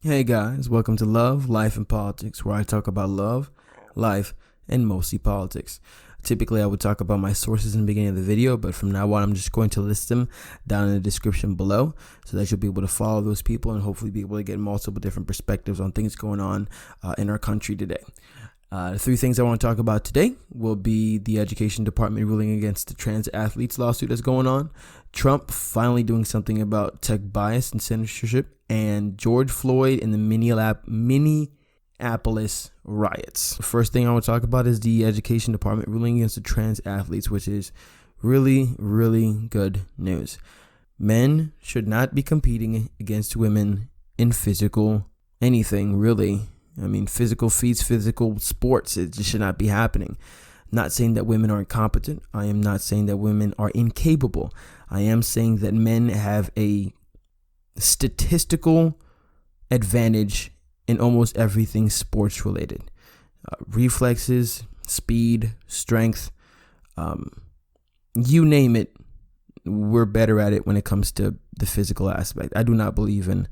Hey guys, welcome to Love, Life, and Politics, where I talk about love, life, and mostly politics. Typically, I would talk about my sources in the beginning of the video, but from now on, I'm just going to list them down in the description below so that you'll be able to follow those people and hopefully be able to get multiple different perspectives on things going on in our country today. The three things I want to talk about today will be the education department ruling against the trans athletes lawsuit that's going on, Trump finally doing something about tech bias and censorship, and George Floyd and the Minneapolis riots. The first thing I want to talk about is the education department ruling against the trans athletes, which is really, really good news. Men should not be competing against women in physical anything, really. I mean, physical feats, physical sports, it just should not be happening. Not saying that women are incompetent. I am not saying that women are incapable. I am saying that men have a statistical advantage in almost everything sports related. Reflexes, speed, strength, you name it, we're better at it when it comes to the physical aspect. I do not believe in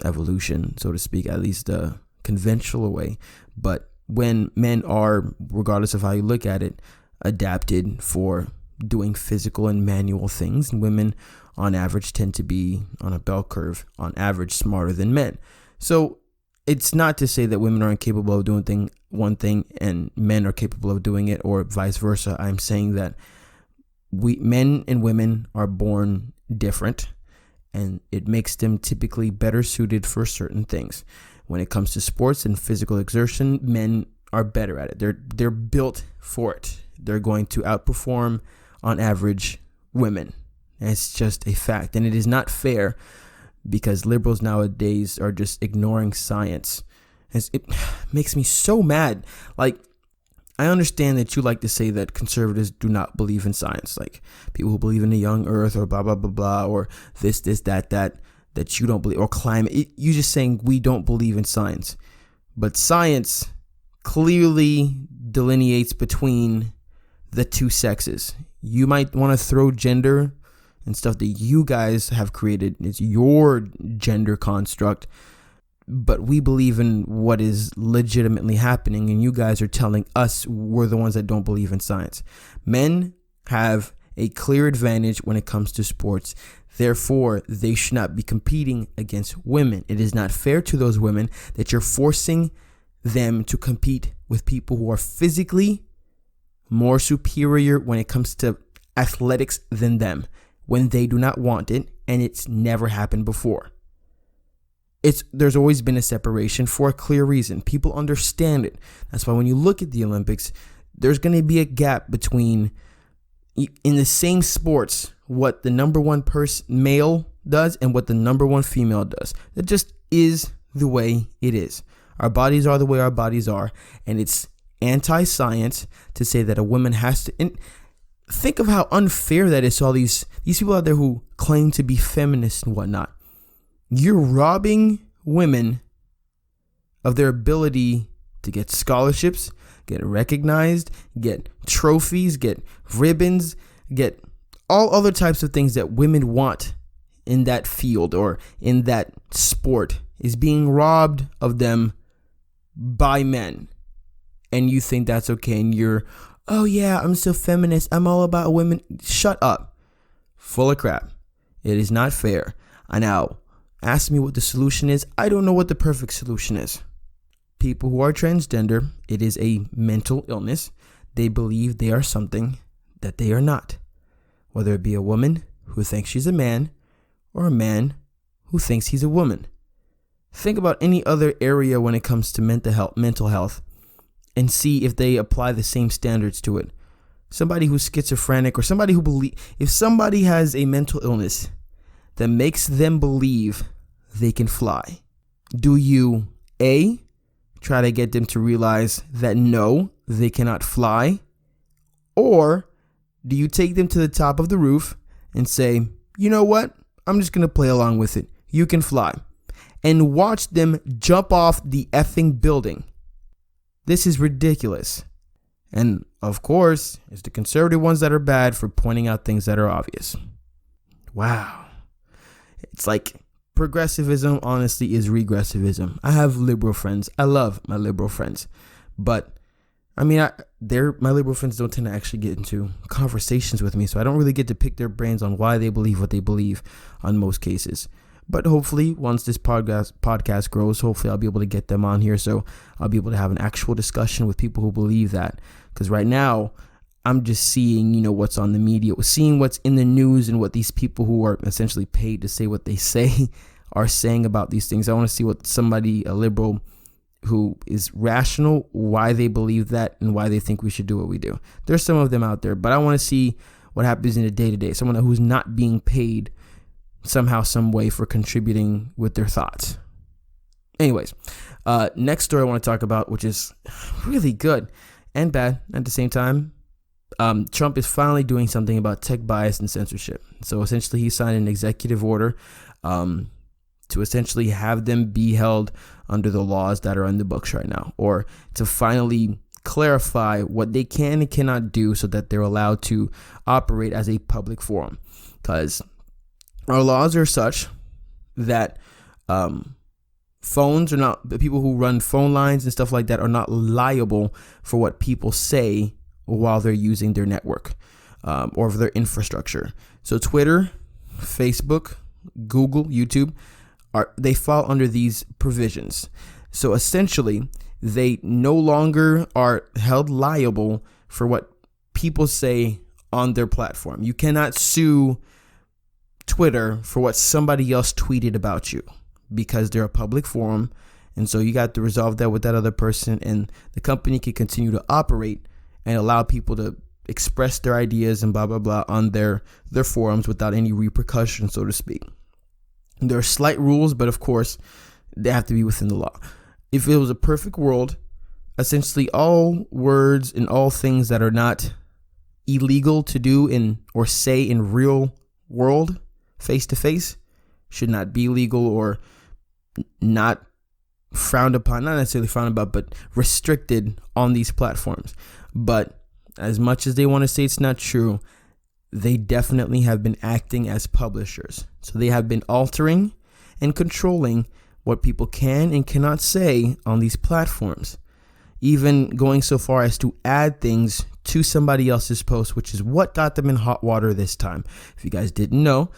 evolution, so to speak, at least the conventional way. But when men are, regardless of how you look at it, adapted for doing physical and manual things, and women on average tend to be on a bell curve, on average, smarter than men. So it's not to say that women are incapable of doing one thing and men are capable of doing it, or vice versa. I'm saying that men and women are born different, and it makes them typically better suited for certain things. When it comes to sports and physical exertion, men are better at it. They're built for it. They're going to outperform, on average, women. It's just a fact. And it is not fair because liberals nowadays are just ignoring science. It makes me so mad. Like, I understand that you like to say that conservatives do not believe in science. Like, people who believe in the young earth or blah, blah, blah, blah, or this, that you don't believe, or climate. You're just saying we don't believe in science. But science clearly delineates between the two sexes. You might want to throw gender and stuff that you guys have created. It's your gender construct. But we believe in what is legitimately happening, and you guys are telling us we're the ones that don't believe in science. Men have a clear advantage when it comes to sports. Therefore, they should not be competing against women. It is not fair to those women that you're forcing them to compete with people who are physically more superior when it comes to athletics than them, when they do not want it, and it's never happened before. There's always been a separation for a clear reason. People understand it. That's why when you look at the Olympics, there's going to be a gap between, in the same sports, what the number one male does and what the number one female does. It just is the way it is. Our bodies are the way our bodies are, and it's anti-science to say that a woman has to. And think of how unfair that is to all these people out there who claim to be feminists and whatnot. You're robbing women of their ability to get scholarships, get recognized, get trophies, get ribbons, get all other types of things that women want in that field or in that sport is being robbed of them by men. And you think that's okay, and you're, oh yeah, I'm so feminist, I'm all about women. Shut up. Full of crap. It is not fair. I now ask me what the solution is. I don't know what the perfect solution is. People who are transgender, it is a mental illness. They believe they are something that they are not. Whether it be a woman who thinks she's a man or a man who thinks he's a woman. Think about any other area when it comes to mental health and see if they apply the same standards to it. Somebody who's schizophrenic or somebody if somebody has a mental illness that makes them believe they can fly, do you A, try to get them to realize that no, they cannot fly? Or do you take them to the top of the roof and say, you know what? I'm just going to play along with it. You can fly. And watch them jump off the effing building. This is ridiculous. And of course, it's the conservative ones that are bad for pointing out things that are obvious. Wow. It's like progressivism honestly is regressivism. I have liberal friends. I love my liberal friends, but I mean, my liberal friends don't tend to actually get into conversations with me, so I don't really get to pick their brains on why they believe what they believe on most cases. But hopefully, once this podcast grows, hopefully I'll be able to get them on here, so I'll be able to have an actual discussion with people who believe that. Because right now, I'm just seeing, what's on the media, seeing what's in the news and what these people who are essentially paid to say what they say are saying about these things. I want to see what a liberal who is rational, why they believe that and why they think we should do what we do. There's some of them out there, but I want to see what happens in the day-to-day. Someone who's not being paid somehow, some way for contributing with their thoughts. Anyways, next story I want to talk about, which is really good and bad at the same time. Trump is finally doing something about tech bias and censorship. So essentially he signed an executive order to essentially have them be held under the laws that are on the books right now, or to finally clarify what they can and cannot do so that they're allowed to operate as a public forum. Because our laws are such that phones are not, the people who run phone lines and stuff like that are not liable for what people say while they're using their network or their infrastructure. So Twitter, Facebook, Google, YouTube, they fall under these provisions. So essentially, they no longer are held liable for what people say on their platform. You cannot sue Twitter for what somebody else tweeted about you because they're a public forum. And so you got to resolve that with that other person, and the company can continue to operate and allow people to express their ideas and blah, blah, blah on their forums without any repercussions, so to speak. There are slight rules, but of course, they have to be within the law. If it was a perfect world, essentially all words and all things that are not illegal to do or say in real world, face to face, should not be legal or not frowned upon, not necessarily frowned upon, but restricted on these platforms. But as much as they want to say it's not true, they definitely have been acting as publishers. So they have been altering and controlling what people can and cannot say on these platforms, even going so far as to add things to somebody else's post, which is what got them in hot water this time. If you guys didn't know,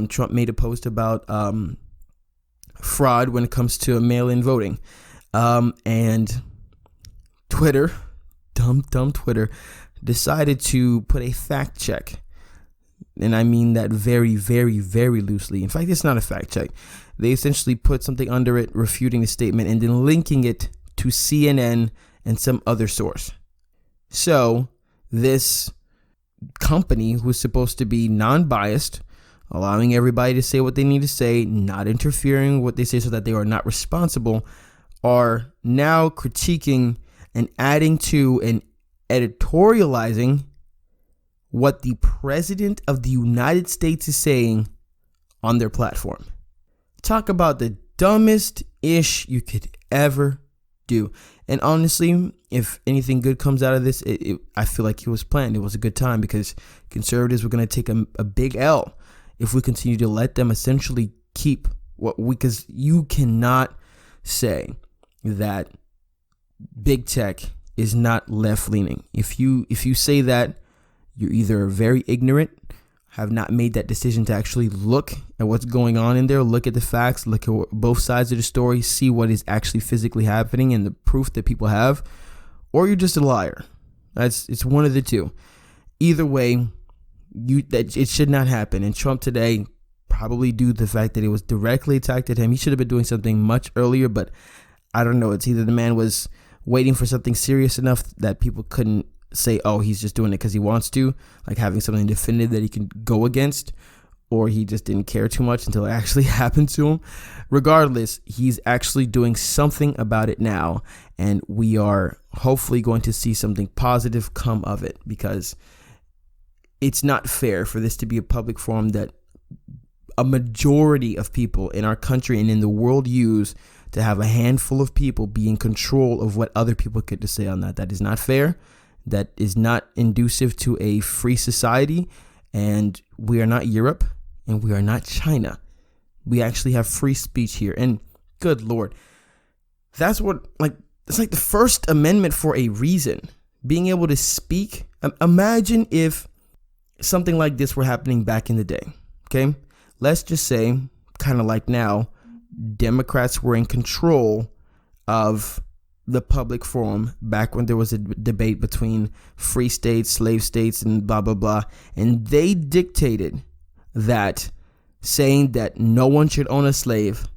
Trump made a post about fraud when it comes to mail-in voting. And Twitter, dumb Twitter, decided to put a fact check. And I mean that very, very, very loosely. In fact, it's not a fact check. They essentially put something under it, refuting the statement, and then linking it to CNN and some other source. So this company, who's supposed to be non-biased, allowing everybody to say what they need to say, not interfering with what they say so that they are not responsible, are now critiquing and adding to and editorializing what the president of the United States is saying on their platform. Talk about the dumbest ish you could ever do. And honestly, if anything good comes out of this, I feel like it was planned. It was a good time because conservatives were going to take a big L if we continue to let them essentially keep because you cannot say that big tech is not left leaning. If you say that, you're either very ignorant, have not made that decision to actually look at what's going on in there, look at the facts, look at both sides of the story, see what is actually physically happening and the proof that people have, or you're just a liar. It's one of the two. Either way, it should not happen. And Trump today, probably due to the fact that it was directly attacked at him, he should have been doing something much earlier, but I don't know. It's either the man was waiting for something serious enough that people couldn't say, oh, he's just doing it because he wants to, like having something definitive that he can go against, or he just didn't care too much until it actually happened to him. Regardless, he's actually doing something about it now, and we are hopefully going to see something positive come of it, because it's not fair for this to be a public forum that a majority of people in our country and in the world use to have a handful of people be in control of what other people get to say on that. That is not fair. That is not conducive to a free society, and we are not Europe and we are not China. We actually have free speech here. And good Lord, that's what, like, it's like the First Amendment for a reason. Being able to speak. Imagine if something like this were happening back in the day. Okay. Let's just say, kind of like now, Democrats were in control of the public forum back when there was a debate between free states, slave states, and blah, blah, blah. And they dictated that saying that no one should own a slave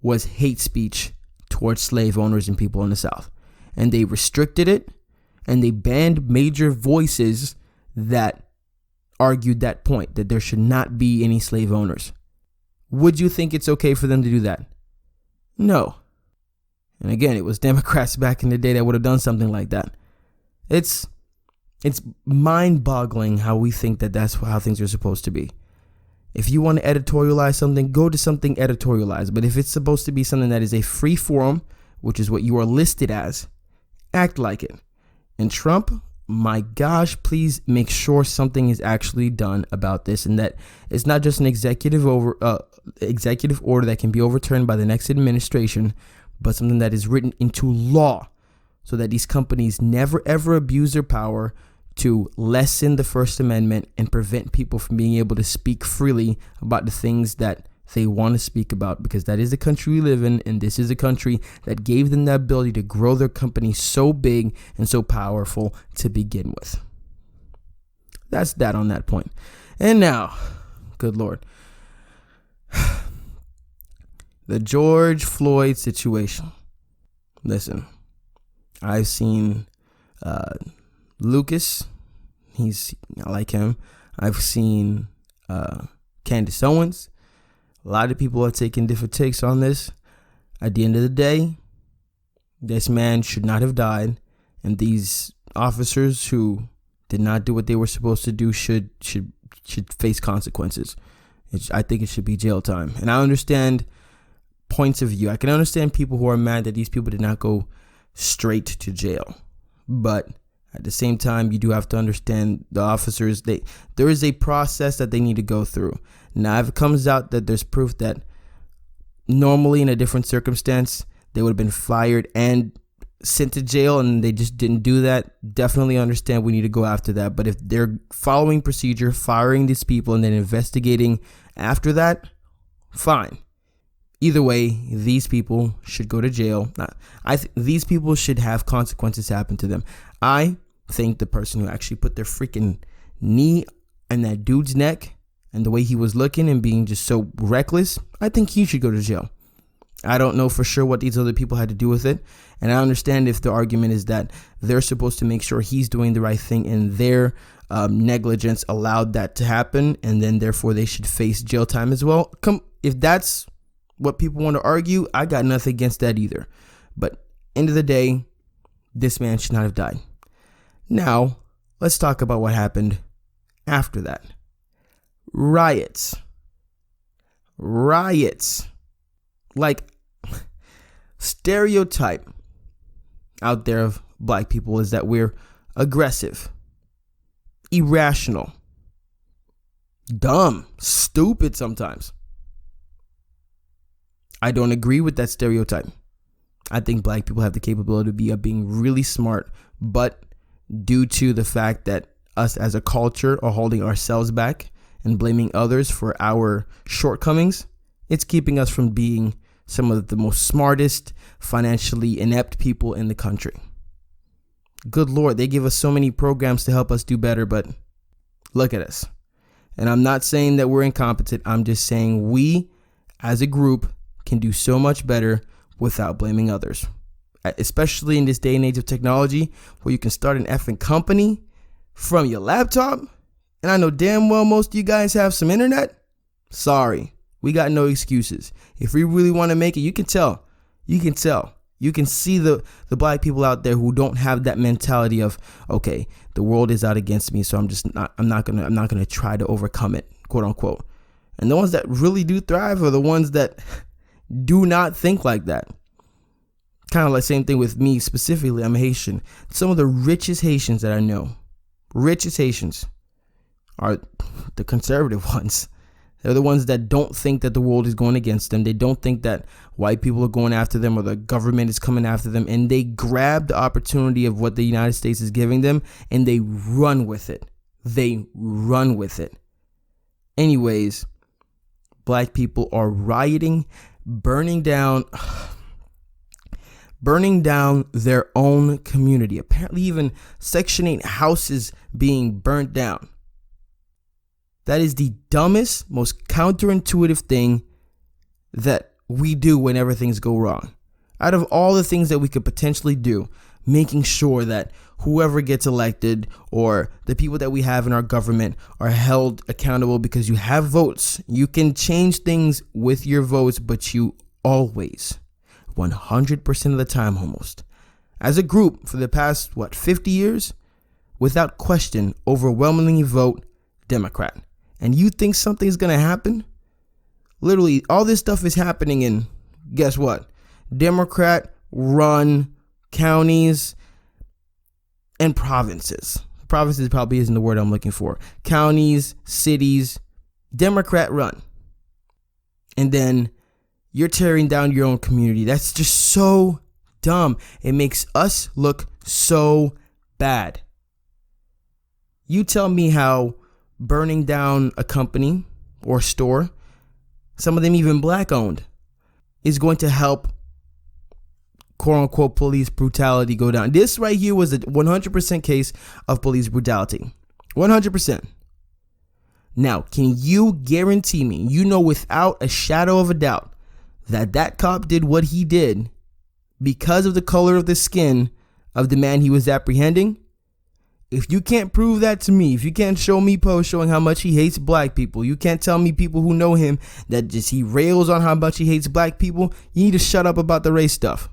was hate speech towards slave owners and people in the South. And they restricted it, and they banned major voices that argued that point, that there should not be any slave owners. Would you think it's okay for them to do that? No. And again, it was Democrats back in the day that would have done something like that. It's mind-boggling how we think that that's how things are supposed to be. If you want to editorialize something, go to something editorialized. But if it's supposed to be something that is a free forum, which is what you are listed as, act like it. And Trump, my gosh, please make sure something is actually done about this, and that it's not just an executive order that can be overturned by the next administration, but something that is written into law so that these companies never ever abuse their power to lessen the First Amendment and prevent people from being able to speak freely about the things that they want to speak about, because that is the country we live in, and this is a country that gave them the ability to grow their company so big and so powerful to begin with. That's that on that point. And now, good Lord, the George Floyd situation. Listen, I've seen Lucas. I like him. I've seen Candace Owens. A lot of people are taking different takes on this. At the end of the day, this man should not have died, and these officers who did not do what they were supposed to do should face consequences. I think it should be jail time. And I understand points of view. I can understand people who are mad that these people did not go straight to jail, but at the same time, you do have to understand the officers. There is a process that they need to go through. Now, if it comes out that there's proof that normally in a different circumstance, they would have been fired and sent to jail, and they just didn't do that, definitely understand we need to go after that. But if they're following procedure, firing these people, and then investigating after that, fine. Either way, these people should go to jail. These people should have consequences happen to them. I think the person who actually put their freaking knee in that dude's neck and the way he was looking and being just so reckless, I think he should go to jail. I don't know for sure what these other people had to do with it. And I understand if the argument is that they're supposed to make sure he's doing the right thing and their negligence allowed that to happen, and then therefore they should face jail time as well. If that's what people want to argue, I got nothing against that either. But end of the day, this man should not have died. Now, let's talk about what happened after that. Riots. Like, stereotype out there of black people is that we're aggressive, irrational, dumb, stupid sometimes. I don't agree with that stereotype. I think black people have the capability of being really smart, but due to the fact that us as a culture are holding ourselves back and blaming others for our shortcomings, it's keeping us from being some of the most smartest, financially inept people in the country. Good Lord, they give us so many programs to help us do better, but look at us. And I'm not saying that we're incompetent. I'm just saying we, as a group, can do so much better without blaming others. Especially in this day and age of technology, where you can start an effing company from your laptop. And I know damn well most of you guys have some internet. Sorry, we got no excuses. If we really want to make it, you can tell. You can see the black people out there who don't have that mentality of, okay, the world is out against me, so I'm not gonna try to overcome it, quote unquote. And the ones that really do thrive are the ones that do not think like that. Kind of like same thing with me specifically. I'm Haitian. Some of the richest Haitians that I know, richest Haitians, are the conservative ones. They're the ones that don't think that the world is going against them. They don't think that white people are going after them or the government is coming after them. And they grab the opportunity of what the United States is giving them and they run with it. They run with it. Anyways, black people are rioting, burning down their own community. Apparently even Section 8 houses being burnt down. That is the dumbest, most counterintuitive thing that we do whenever things go wrong. Out of all the things that we could potentially do, making sure that whoever gets elected or the people that we have in our government are held accountable because you have votes. You can change things with your votes, but you always, 100% of the time almost, as a group for the past, 50 years, without question, overwhelmingly vote Democrat. And you think something's going to happen? Literally, all this stuff is happening in, guess what? Democrat run counties and provinces. Provinces probably isn't the word I'm looking for. Counties, cities, Democrat run. And then you're tearing down your own community. That's just so dumb. It makes us look so bad. You tell me how burning down a company or store, some of them even black owned, is going to help quote unquote police brutality go down. This right here was a 100% case of police brutality. 100%. Now, can you guarantee me, without a shadow of a doubt, that cop did what he did because of the color of the skin of the man he was apprehending? If you can't prove that to me, if you can't show me posts showing how much he hates black people, you can't tell me people who know him that just he rails on how much he hates black people, you need to shut up about the race stuff.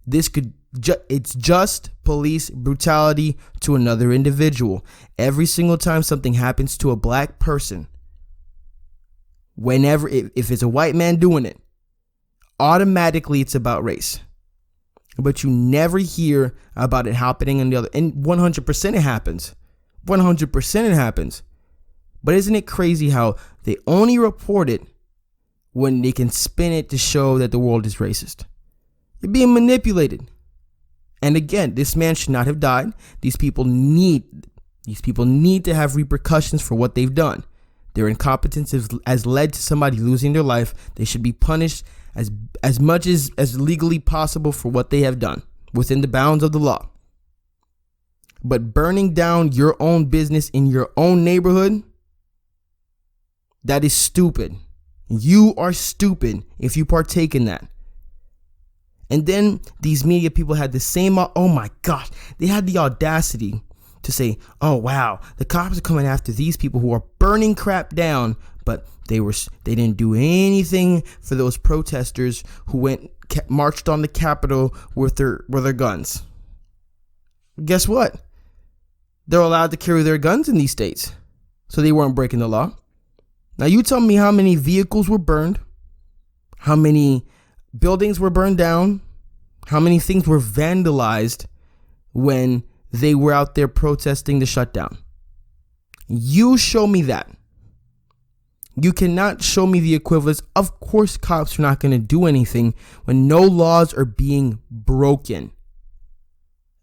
It's just police brutality to another individual. Every single time something happens to a black person, if it's a white man doing it, automatically it's about race. But you never hear about it happening on the other. And 100% it happens. 100% it happens. But isn't it crazy how they only report it when they can spin it to show that the world is racist? You're being manipulated. And again, this man should not have died. These people need to have repercussions for what they've done. Their incompetence has led to somebody losing their life. They should be punished as much as legally possible for what they have done within the bounds of the law. But burning down your own business in your own neighborhood, that is stupid. You are stupid if you partake in that. And then these media people had the same, oh my gosh, they had the audacity to say, oh wow, the cops are coming after these people who are burning crap down, but they didn't do anything for those protesters who marched on the Capitol with their guns. Guess what? They're allowed to carry their guns in these states, so they weren't breaking the law. Now you tell me how many vehicles were burned, how many buildings were burned down, how many things were vandalized when they were out there protesting the shutdown. You show me that. You cannot show me the equivalence. Of course, cops are not going to do anything when no laws are being broken.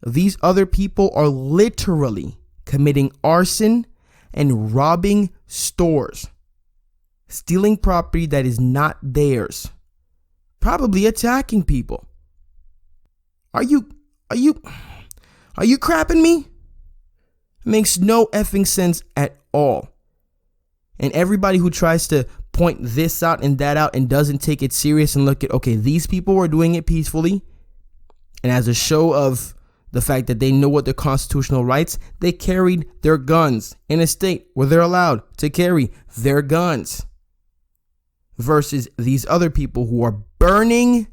These other people are literally committing arson and robbing stores, stealing property that is not theirs, probably attacking people. Are you crapping me? It makes no effing sense at all. And everybody who tries to point this out and that out and doesn't take it serious and look at, okay, these people were doing it peacefully, and as a show of the fact that they know what their constitutional rights, they carried their guns in a state where they're allowed to carry their guns, versus these other people who are burning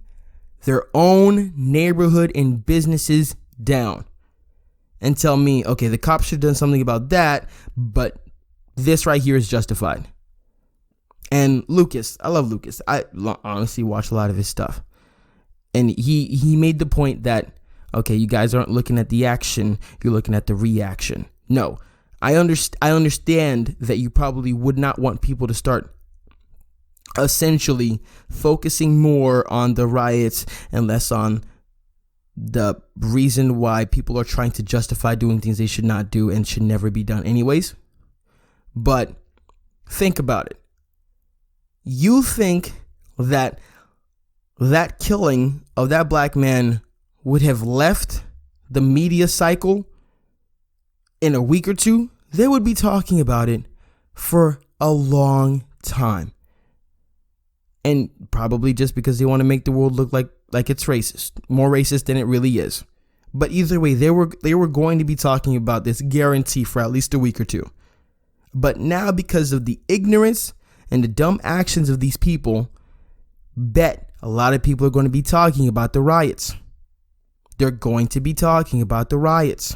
their own neighborhood and businesses down. And tell me, okay, the cops should have done something about that, but this right here is justified. And Lucas, I love Lucas. I honestly watch a lot of his stuff. And he made the point that, okay, you guys aren't looking at the action, you're looking at the reaction. No, I understand that you probably would not want people to start essentially focusing more on the riots and less on the reason why people are trying to justify doing things they should not do and should never be done anyways. But think about it. You think that killing of that black man would have left the media cycle in a week or two? They would be talking about it for a long time. And probably just because they want to make the world look like it's racist, more racist than it really is. But either way, they were going to be talking about this, guarantee, for at least a week or two. But now, because of the ignorance and the dumb actions of these people, bet a lot of people are going to be talking about the riots. They're going to be talking about the riots.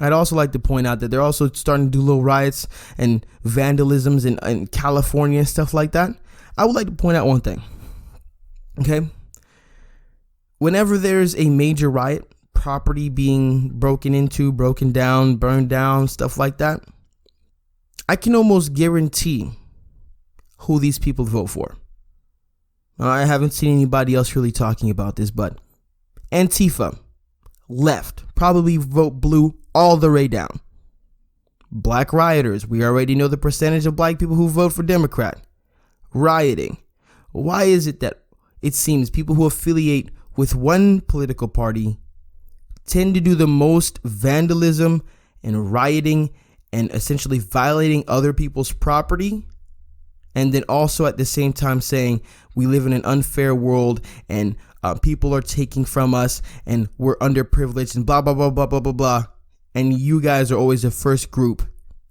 I'd also like to point out that they're also starting to do little riots and vandalisms in California and stuff like that. I would like to point out one thing. Okay? Whenever there's a major riot, property being broken into, broken down, burned down, stuff like that, I can almost guarantee who these people vote for. I haven't seen anybody else really talking about this, but Antifa, left, probably vote blue all the way down. Black rioters, we already know the percentage of black people who vote for Democrat. Rioting. Why is it that it seems people who affiliate with one political party tend to do the most vandalism and rioting and essentially violating other people's property, and then also at the same time saying we live in an unfair world and people are taking from us and we're underprivileged and blah, blah, blah, blah, blah, blah, blah. And you guys are always the first group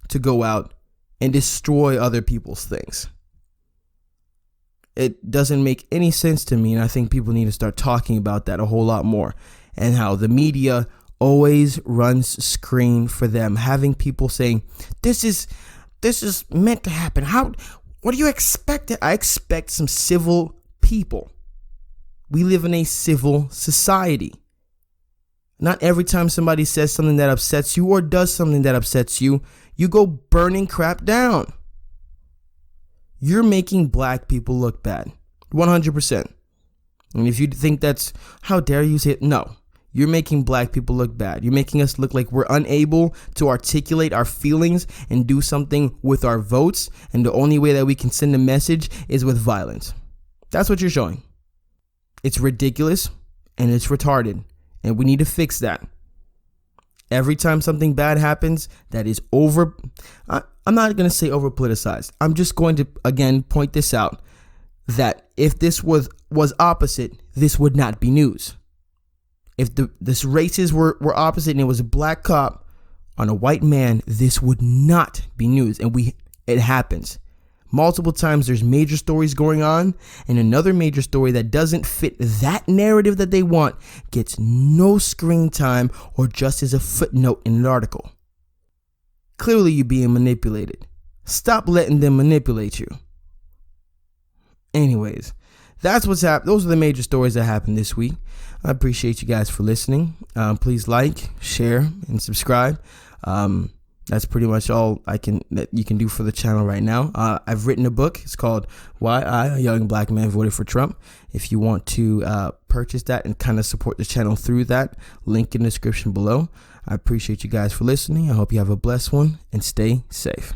to go out and destroy other people's things. It doesn't make any sense to me, and I think people need to start talking about that a whole lot more, and how the media always runs screen for them, having people saying, this is meant to happen. What do you expect? I expect some civil people. We live in a civil society. Not every time somebody says something that upsets you or does something that upsets you, you go burning crap down. You're making black people look bad. 100%. And if you think that's, how dare you say it? No. You're making black people look bad. You're making us look like we're unable to articulate our feelings and do something with our votes. And the only way that we can send a message is with violence. That's what you're showing. It's ridiculous and it's retarded. And we need to fix that. Every time something bad happens that is I'm not going to say over politicized. I'm just going to, again, point this out, that if this was opposite, this would not be news. If this races were opposite and it was a black cop on a white man, this would not be news. And it happens. Multiple times there's major stories going on, and another major story that doesn't fit that narrative that they want gets no screen time or just as a footnote in an article. Clearly you're being manipulated. Stop letting them manipulate you. Anyways, that's what's happened. Those are the major stories that happened this week. I appreciate you guys for listening. Please like, share, and subscribe. That's pretty much all that you can do for the channel right now. I've written a book. It's called Why I, a Young Black Man, Voted for Trump. If you want to purchase that and kind of support the channel through that, link in the description below. I appreciate you guys for listening. I hope you have a blessed one and stay safe.